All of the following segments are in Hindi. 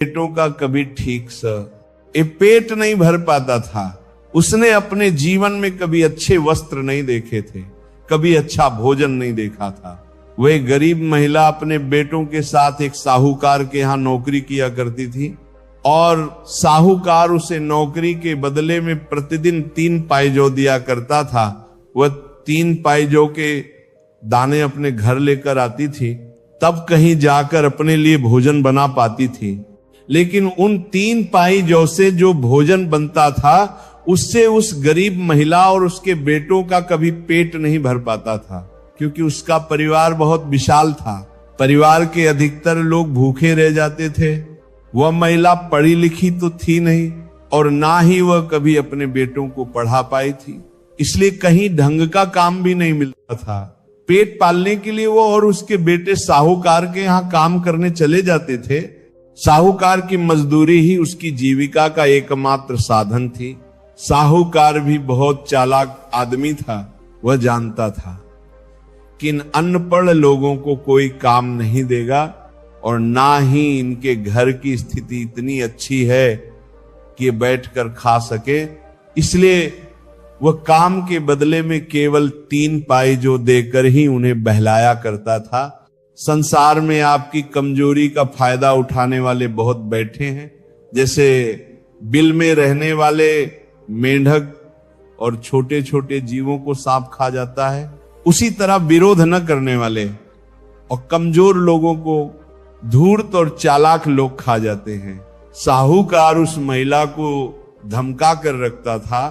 पेटों का कभी ठीक सा ये पेट नहीं भर पाता था। उसने अपने जीवन में कभी अच्छे वस्त्र नहीं देखे थे, कभी अच्छा भोजन नहीं देखा था। वह गरीब महिला अपने बेटों के साथ एक साहूकार के यहाँ नौकरी किया करती थी और साहूकार उसे नौकरी के बदले में प्रतिदिन 3 पाइजो दिया करता था। वह 3 पाइजो के दाने अपने घर लेकर आती थी, तब कहीं जाकर अपने लिए भोजन बना पाती थी। लेकिन उन 3 पाइजो से जो भोजन बनता था उससे उस गरीब महिला और उसके बेटों का कभी पेट नहीं भर पाता था, क्योंकि उसका परिवार बहुत विशाल था। परिवार के अधिकतर लोग भूखे रह जाते थे। वह महिला पढ़ी लिखी तो थी नहीं और ना ही वह कभी अपने बेटों को पढ़ा पाई थी, इसलिए कहीं ढंग का काम भी नहीं मिलता था। पेट पालने के लिए वो और उसके बेटे साहूकार के यहाँ काम करने चले जाते थे। साहूकार की मजदूरी ही उसकी जीविका का एकमात्र साधन थी। साहूकार भी बहुत चालाक आदमी था। वह जानता था कि इन अनपढ़ लोगों को कोई काम नहीं देगा और ना ही इनके घर की स्थिति इतनी अच्छी है कि ये बैठकर खा सके, इसलिए वह काम के बदले में केवल 3 पाइजो देकर ही उन्हें बहलाया करता था। संसार में आपकी कमजोरी का फायदा उठाने वाले बहुत बैठे हैं। जैसे बिल में रहने वाले मेंढक और छोटे छोटे जीवों को सांप खा जाता है, उसी तरह विरोध न करने वाले और कमजोर लोगों को धूर्त और चालाक लोग खा जाते हैं। साहूकार उस महिला को धमका कर रखता था,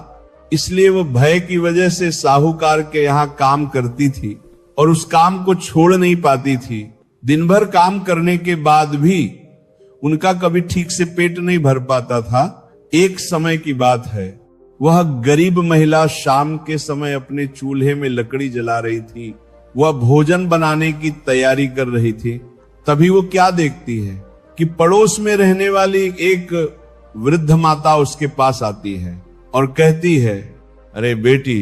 इसलिए वह भय की वजह से साहूकार के यहाँ काम करती थी और उस काम को छोड़ नहीं पाती थी। दिन भर काम करने के बाद भी उनका कभी ठीक से पेट नहीं भर पाता था। एक समय की बात है, वह गरीब महिला शाम के समय अपने चूल्हे में लकड़ी जला रही थी। वह भोजन बनाने की तैयारी कर रही थी। तभी वो क्या देखती है कि पड़ोस में रहने वाली एक वृद्ध माता उसके पास आती है और कहती है, अरे बेटी,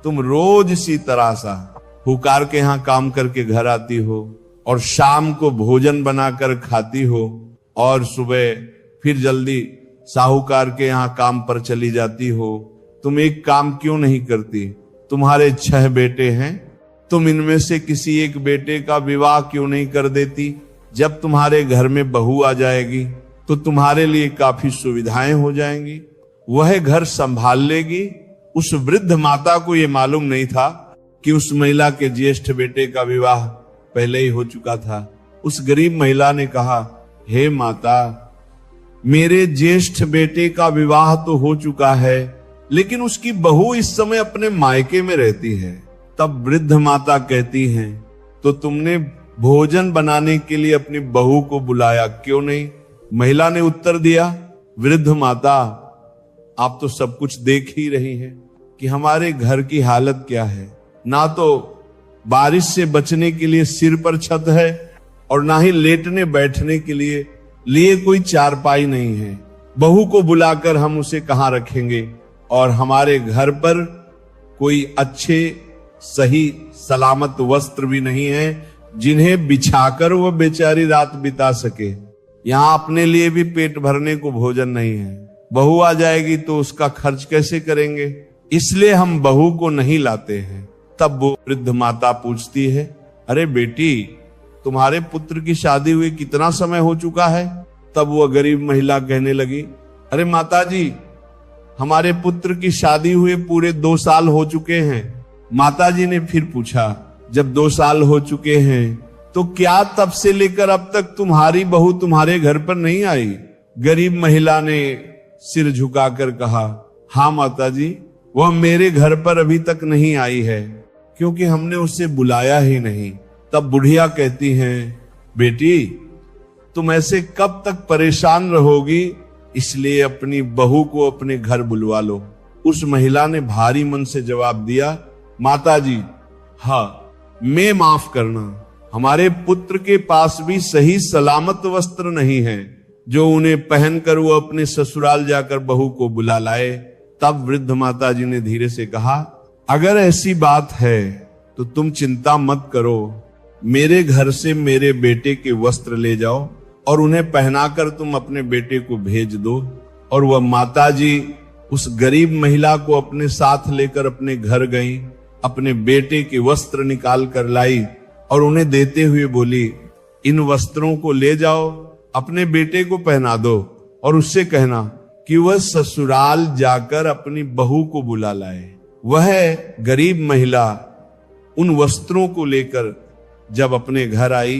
तुम रोज इसी तरह सा हुकार के यहाँ काम करके घर आती हो और शाम को भोजन बनाकर खाती हो और सुबह फिर जल्दी साहूकार के यहाँ काम पर चली जाती हो। तुम एक काम क्यों नहीं करती? तुम्हारे 6 बेटे हैं, तुम इनमें से किसी एक बेटे का विवाह क्यों नहीं कर देती? जब तुम्हारे घर में बहू आ जाएगी तो तुम्हारे लिए काफी सुविधाएं हो जाएंगी, वह घर संभाल लेगी। उस वृद्ध माता को यह मालूम नहीं था कि उस महिला के ज्येष्ठ बेटे का विवाह पहले ही हो चुका था। उस गरीब महिला ने कहा, हे माता, मेरे ज्येष्ठ बेटे का विवाह तो हो चुका है, लेकिन उसकी बहू इस समय अपने मायके में रहती है। तब वृद्ध माता कहती हैं, तो तुमने भोजन बनाने के लिए अपनी बहू को बुलाया क्यों नहीं? महिला ने उत्तर दिया, वृद्ध माता, आप तो सब कुछ देख ही रही हैं कि हमारे घर की हालत क्या है। ना तो बारिश से बचने के लिए सिर पर छत है और ना ही लेटने बैठने के लिए कोई चारपाई नहीं है। बहू को बुलाकर हम उसे कहां रखेंगे और हमारे घर पर कोई अच्छे सही सलामत वस्त्र भी नहीं है जिन्हें बिछाकर वह बेचारी रात बिता सके। यहां अपने लिए भी पेट भरने को भोजन नहीं है। बहू आ जाएगी तो उसका खर्च कैसे करेंगे? इसलिए हम बहू को नहीं लाते हैं। तब वो वृद्ध माता पूछती है, अरे बेटी, तुम्हारे पुत्र की शादी हुई कितना समय हो चुका है? तब वह गरीब महिला कहने लगी, अरे माता जी, हमारे पुत्र की शादी हुए पूरे 2 साल हो चुके हैं। माता जी ने फिर पूछा, जब 2 साल हो चुके हैं तो क्या तब से लेकर अब तक तुम्हारी बहू तुम्हारे घर पर नहीं आई? गरीब महिला ने सिर झुकाकर कहा, हाँ माता जी, वह मेरे घर पर अभी तक नहीं आई है क्योंकि हमने उसे बुलाया ही नहीं। तब बुढ़िया कहती हैं, बेटी, तुम ऐसे कब तक परेशान रहोगी, इसलिए अपनी बहू को अपने घर बुलवा लो। उस महिला ने भारी मन से जवाब दिया, माता जी, हाँ, मैं माफ करना, हमारे पुत्र के पास भी सही सलामत वस्त्र नहीं है जो उन्हें पहनकर वो अपने ससुराल जाकर बहू को बुला लाए। तब वृद्ध माता जी ने धीरे से कहा, अगर ऐसी बात है तो तुम चिंता मत करो, मेरे घर से मेरे बेटे के वस्त्र ले जाओ और उन्हें पहनाकर तुम अपने बेटे को भेज दो। और वह माताजी उस गरीब महिला को अपने साथ लेकर अपने घर गई, अपने बेटे के वस्त्र निकाल कर लाई और उन्हें देते हुए बोली, इन वस्त्रों को ले जाओ, अपने बेटे को पहना दो और उससे कहना कि वह ससुराल जाकर अपनी बहू को बुला लाए। वह गरीब महिला उन वस्त्रों को लेकर जब अपने घर आई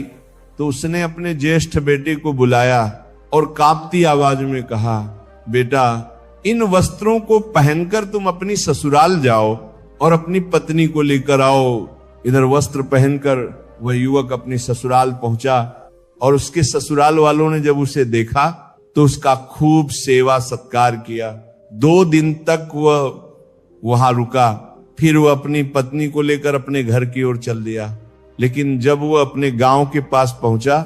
तो उसने अपने ज्येष्ठ बेटे को बुलाया और कांपती आवाज में कहा, बेटा, इन वस्त्रों को पहनकर तुम अपनी ससुराल जाओ और अपनी पत्नी को लेकर आओ। इधर वस्त्र पहनकर वह युवक अपनी ससुराल पहुंचा और उसके ससुराल वालों ने जब उसे देखा तो उसका खूब सेवा सत्कार किया। 2 दिन तक वह वहां रुका, फिर वह अपनी पत्नी को लेकर अपने घर की ओर चल दिया। लेकिन जब वह अपने गांव के पास पहुंचा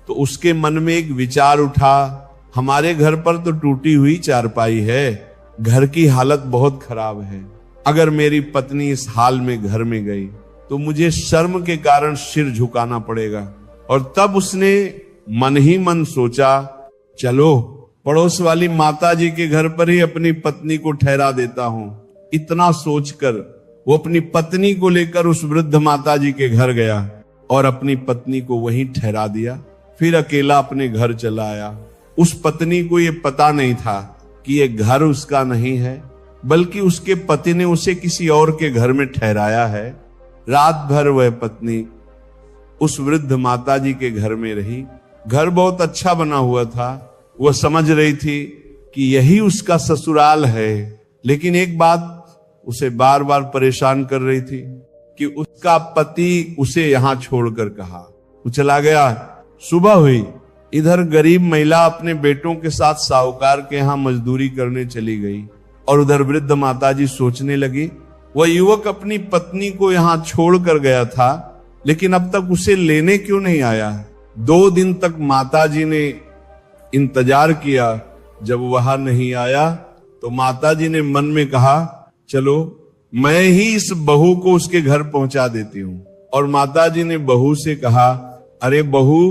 तो उसके मन में एक विचार उठा, हमारे घर पर तो टूटी हुई चारपाई है, घर की हालत बहुत खराब है। अगर मेरी पत्नी इस हाल में घर में गई तो मुझे शर्म के कारण सिर झुकाना पड़ेगा। और तब उसने मन ही मन सोचा, चलो पड़ोस वाली माता जी के घर पर ही अपनी पत्नी को ठहरा देता हूं। इतना सोचकर वो अपनी पत्नी को लेकर उस वृद्ध माता जी के घर गया और अपनी पत्नी को वहीं ठहरा दिया। फिर अकेला अपने घर चला आया। उस पत्नी को यह पता नहीं था कि यह घर उसका नहीं है, बल्कि उसके पति ने उसे किसी और के घर में ठहराया है। रात भर वह पत्नी उस वृद्ध माताजी के घर में रही। घर बहुत अच्छा बना हुआ था। वह समझ रही थी कि यही उसका ससुराल है, लेकिन एक बात उसे बार बार परेशान कर रही थी कि उसका पति उसे यहां छोड़कर कहा, वो चला गया। सुबह हुई, इधर गरीब महिला अपने बेटों के साथ साहूकार के यहां मजदूरी करने चली गई और उधर वृद्ध माताजी सोचने लगी, वह युवक अपनी पत्नी को यहां छोड़कर गया था, लेकिन अब तक उसे लेने क्यों नहीं आया। 2 दिन तक माताजी ने इंतजार किया। जब वह नहीं आया तो माताजी ने मन में कहा, चलो मैं ही इस बहू को उसके घर पहुंचा देती हूं। और माताजी ने बहू से कहा, अरे बहू,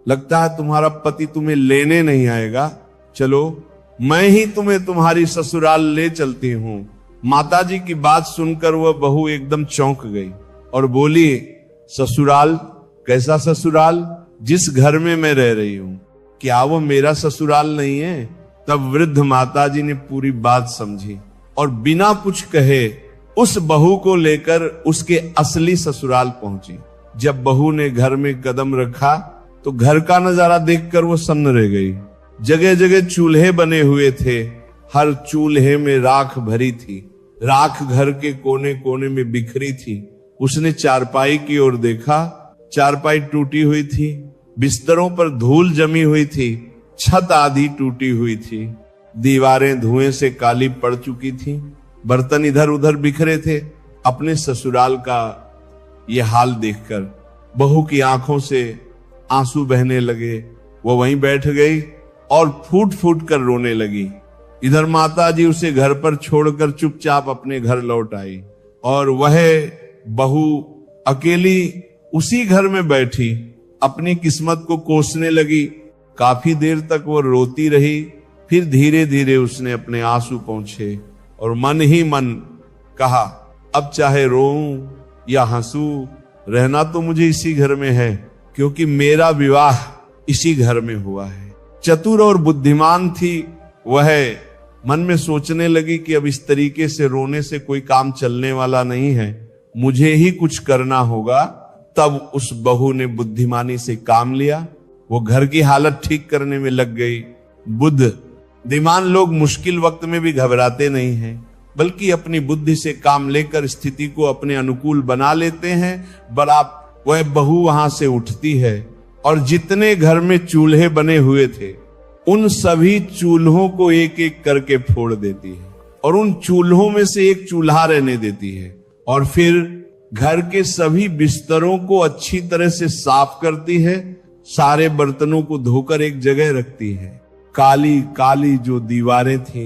लगता है तुम्हारा पति तुम्हें लेने नहीं आएगा, चलो मैं ही तुम्हें तुम्हारी ससुराल ले चलती हूं। माताजी की बात सुनकर वह बहू एकदम चौंक गई और बोली, ससुराल? कैसा ससुराल? जिस घर में मैं रह रही हूं, क्या वो मेरा ससुराल नहीं है? तब वृद्ध माताजी ने पूरी बात समझी और बिना कुछ कहे उस बहू को लेकर उसके असली ससुराल पहुंची। जब बहू ने घर में कदम रखा तो घर का नजारा देखकर वो सन्न रह गई। जगह जगह चूल्हे बने हुए थे, हर चूल्हे में राख भरी थी। राख घर के कोने कोने में बिखरी थी। उसने चारपाई की ओर देखा, चारपाई टूटी हुई थी, बिस्तरों पर धूल जमी हुई थी, छत आधी टूटी हुई थी, दीवारें धुएं से काली पड़ चुकी थी, बर्तन इधर उधर बिखरे थे। अपने ससुराल का यह हाल देखकर बहू की आंखों से आंसू बहने लगे। वो वहीं बैठ गई और फूट फूट कर रोने लगी। इधर माताजी उसे घर पर छोड़कर चुपचाप अपने घर लौट आई और वह बहू अकेली उसी घर में बैठी अपनी किस्मत को कोसने लगी। काफी देर तक वो रोती रही। फिर धीरे धीरे उसने अपने आंसू पोंछे और मन ही मन कहा, अब चाहे रोऊं या हंसूं, रहना तो मुझे इसी घर में है, क्योंकि मेरा विवाह इसी घर में हुआ है। चतुर और बुद्धिमान थी वह। मन में सोचने लगी कि अब इस तरीके से रोने से कोई काम चलने वाला नहीं है, मुझे ही कुछ करना होगा। तब उस बहू ने बुद्धिमानी से काम लिया। वो घर की हालत ठीक करने में लग गई। बुद्धिमान लोग मुश्किल वक्त में भी घबराते नहीं हैं, बल्कि अपनी बुद्धि से काम लेकर स्थिति को अपने अनुकूल बना लेते हैं। बड़ा वह बहू वहां से उठती है और जितने घर में चूल्हे बने हुए थे उन सभी चूल्हों को एक एक करके फोड़ देती है और उन चूल्हों में से एक चूल्हा रहने देती है और फिर घर के सभी बिस्तरों को अच्छी तरह से साफ करती है। सारे बर्तनों को धोकर एक जगह रखती है। काली काली जो दीवारें थी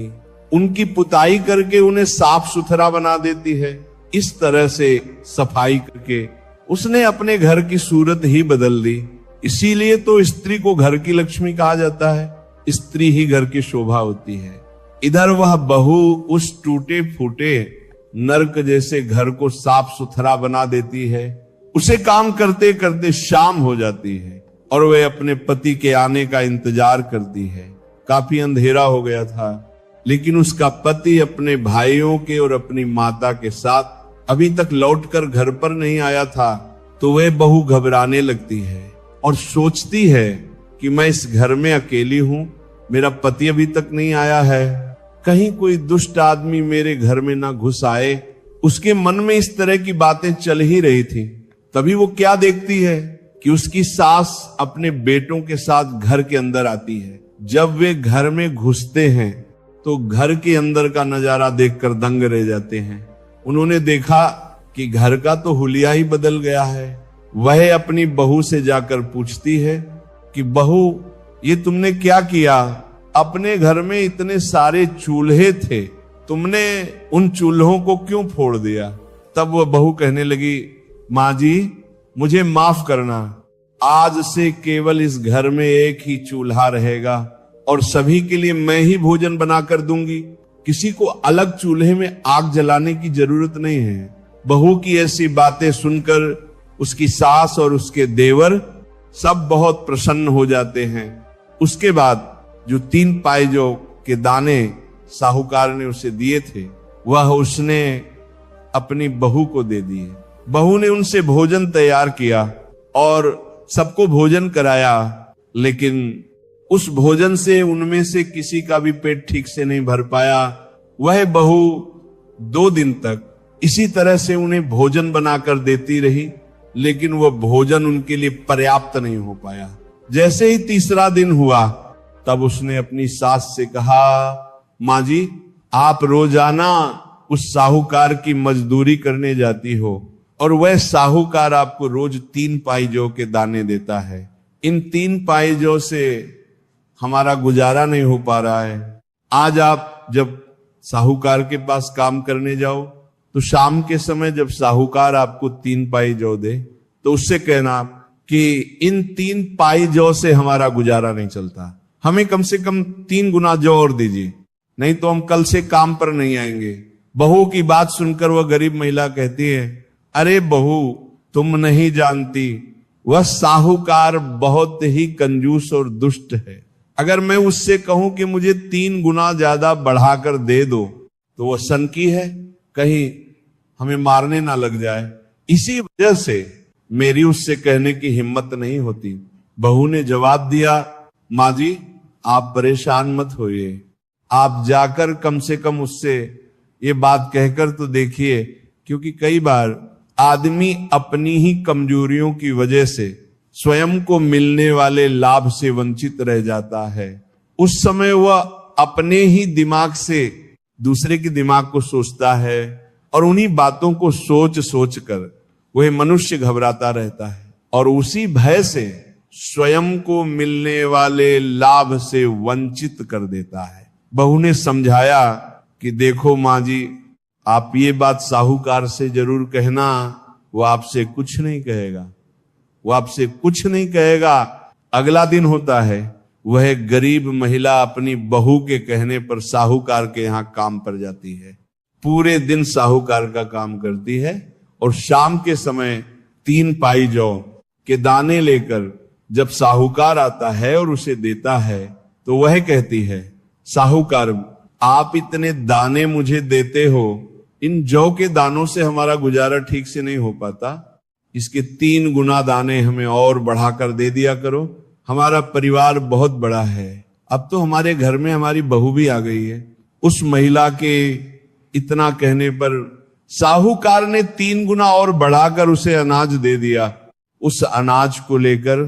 उनकी पुताई करके उन्हें साफ सुथरा बना देती है। इस तरह से सफाई करके उसने अपने घर की सूरत ही बदल दी। इसीलिए तो स्त्री को घर की लक्ष्मी कहा जाता है। स्त्री ही घर की शोभा होती है। इधर वह बहू उस टूटे फूटे नर्क जैसे घर को साफ सुथरा बना देती है। उसे काम करते करते शाम हो जाती है और वह अपने पति के आने का इंतजार करती है। काफी अंधेरा हो गया था, लेकिन उसका पति अपने भाइयों के और अपनी माता के साथ अभी तक लौटकर घर पर नहीं आया था। तो वह बहू घबराने लगती है और सोचती है कि मैं इस घर में अकेली हूं, मेरा पति अभी तक नहीं आया है, कहीं कोई दुष्ट आदमी मेरे घर में ना घुस आए। उसके मन में इस तरह की बातें चल ही रही थी। तभी वो क्या देखती है कि उसकी सास अपने बेटों के साथ घर के अंदर आती है। जब वे घर में घुसते हैं तो घर के अंदर का नजारा देखकर दंग रह जाते हैं। उन्होंने देखा कि घर का तो हुलिया ही बदल गया है। वह अपनी बहू से जाकर पूछती है कि बहू, ये तुमने क्या किया? अपने घर में इतने सारे चूल्हे थे, तुमने उन चूल्हों को क्यों फोड़ दिया? तब वह बहू कहने लगी, माँ जी मुझे माफ करना, आज से केवल इस घर में एक ही चूल्हा रहेगा और सभी के लिए मैं ही भोजन बनाकर दूंगी। किसी को अलग चूल्हे में आग जलाने की जरूरत नहीं है। बहू की ऐसी बातें सुनकर उसकी सास और उसके देवर सब बहुत प्रसन्न हो जाते हैं। उसके बाद जो 3 पायजों के दाने साहूकार ने उसे दिए थे, वह उसने अपनी बहू को दे दिए। बहू ने उनसे भोजन तैयार किया और सबको भोजन कराया, लेकिन उस भोजन से उनमें से किसी का भी पेट ठीक से नहीं भर पाया। वह बहू 2 दिन तक इसी तरह से उन्हें भोजन बनाकर देती रही, लेकिन वह भोजन उनके लिए पर्याप्त नहीं हो पाया। जैसे ही 3रा दिन हुआ, तब उसने अपनी सास से कहा, माँ जी आप रोजाना उस साहूकार की मजदूरी करने जाती हो और वह साहूकार आपको रोज 3 पायजों के दाने देता है। इन 3 पायजों से हमारा गुजारा नहीं हो पा रहा है। आज आप जब साहूकार के पास काम करने जाओ तो शाम के समय जब साहूकार आपको 3 पायजौ दे तो उससे कहना कि इन 3 पायजौ से हमारा गुजारा नहीं चलता, हमें कम से कम 3 गुना जौ और दीजिए, नहीं तो हम कल से काम पर नहीं आएंगे। बहू की बात सुनकर वह गरीब महिला कहती है, अरे बहू तुम नहीं जानती, वह साहूकार बहुत ही कंजूस और दुष्ट है। अगर मैं उससे कहूं कि मुझे 3 गुना ज्यादा बढ़ाकर दे दो तो वह सनकी है, कहीं हमें मारने ना लग जाए। इसी वजह से मेरी उससे कहने की हिम्मत नहीं होती। बहू ने जवाब दिया, माँ जी आप परेशान मत होइए, आप जाकर कम से कम उससे ये बात कहकर तो देखिए, क्योंकि कई बार आदमी अपनी ही कमजोरियों की वजह से स्वयं को मिलने वाले लाभ से वंचित रह जाता है। उस समय वह अपने ही दिमाग से दूसरे के दिमाग को सोचता है और उन्हीं बातों को सोच सोच कर वह मनुष्य घबराता रहता है और उसी भय से स्वयं को मिलने वाले लाभ से वंचित कर देता है। बहू ने समझाया कि देखो माँ जी, आप ये बात साहूकार से जरूर कहना, वो आपसे कुछ नहीं कहेगा, वो आपसे कुछ नहीं कहेगा। अगला दिन होता है, वह गरीब महिला अपनी बहू के कहने पर साहूकार के यहाँ काम पर जाती है। पूरे दिन साहूकार का काम करती है और शाम के समय 3 पायजौ के दाने लेकर जब साहूकार आता है और उसे देता है तो वह कहती है, साहूकार आप इतने दाने मुझे देते हो, इन जौ के दानों से हमारा गुजारा ठीक से नहीं हो पाता, इसके 3 गुना दाने हमें और बढ़ाकर दे दिया करो। हमारा परिवार बहुत बड़ा है, अब तो हमारे घर में हमारी बहू भी आ गई है। उस महिला के इतना कहने पर साहूकार ने 3 गुना और बढ़ाकर उसे अनाज दे दिया। उस अनाज को लेकर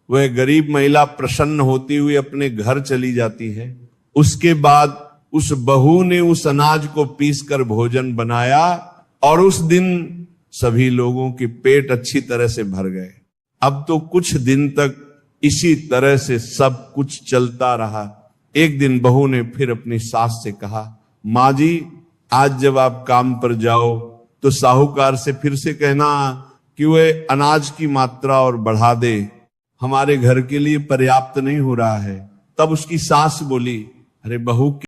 वह गरीब महिला प्रसन्न होती हुई अपने घर चली जाती है। उसके बाद उस बहू ने उस अनाज को पीसकर भोजन बनाया और उस दिन सभी लोगों के पेट अच्छी तरह से भर गए। अब तो कुछ दिन तक इसी तरह से सब कुछ चलता रहा। एक दिन बहू ने फिर अपनी सास से कहा, माँ जी आज जब आप काम पर जाओ तो साहूकार से फिर से कहना कि वह अनाज की मात्रा और बढ़ा दे। हमारे घर के लिए पर्याप्त नहीं हो रहा है। तब उसकी सास बोली, अरे बहू